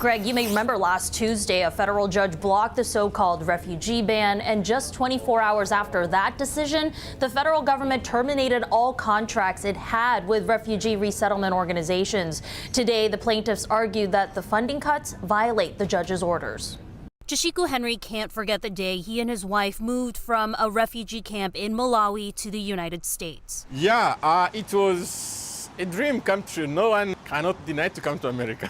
Greg, you may remember last Tuesday, a federal judge blocked the so-called refugee ban, and just 24 hours after that decision, the federal government terminated all contracts it had with refugee resettlement organizations. Today, the plaintiffs argued that the funding cuts violate the judge's orders. Jishiku Henry can't forget the day he and his wife moved from a refugee camp in Malawi to the United States. Yeah, it was a dream come true. No one cannot deny to come to America.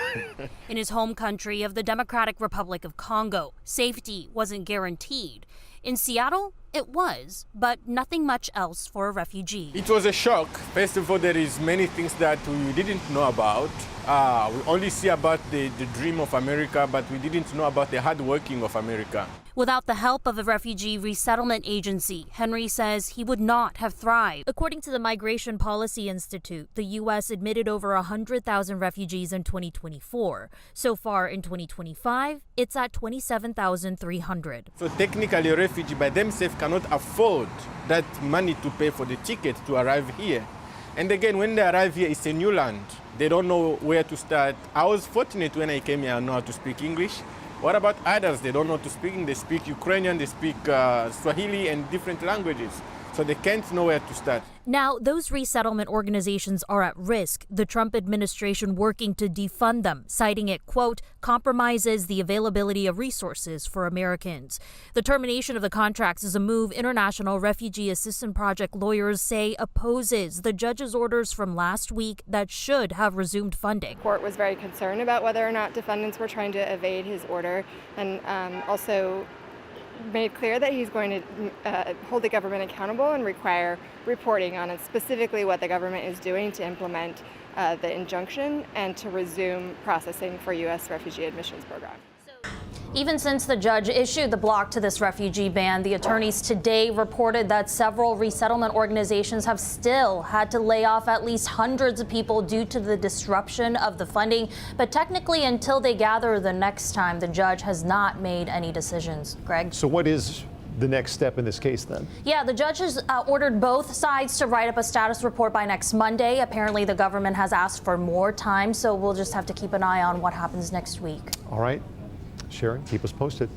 In his home country of the Democratic Republic of Congo, safety wasn't guaranteed. In Seattle, it was, but nothing much else for a refugee. It was a shock. First of all, there is many things that we didn't know about. We only see about the dream of America, but we didn't know about the hard working of America. Without the help of a refugee resettlement agency, Henry says he would not have thrived. According to the Migration Policy Institute, the U.S. admitted over 100,000 refugees in 2024. So far in 2025, it's at 27,300. So technically, a refugee by themselves cannot afford that money to pay for the ticket to arrive here. And again, when they arrive here, it's a new land. They don't know where to start. I was fortunate when I came here, I know how to speak English. What about others? They don't know how to speak English. They speak Ukrainian, they speak Swahili and different languages. So they can't know where to start. Now, those resettlement organizations are at risk, the Trump administration working to defund them, citing it, quote, compromises the availability of resources for Americans. The termination of the contracts is a move International Refugee Assistance Project lawyers say opposes the judge's orders from last week that should have resumed funding. The court was very concerned about whether or not defendants were trying to evade his order, and also made clear that he's going to hold the government accountable and require reporting on it, specifically what the government is doing to implement the injunction and to resume processing for U.S. refugee admissions program. Even since the judge issued the block to this refugee ban, the attorneys today reported that several resettlement organizations have still had to lay off at least hundreds of people due to the disruption of the funding. But technically, until they gather the next time, the judge has not made any decisions. Greg? So what is the next step in this case then? Yeah, the judge has ordered both sides to write up a status report by next Monday. Apparently, the government has asked for more time, so we'll just have to keep an eye on what happens next week. All right. Sharon, keep us posted.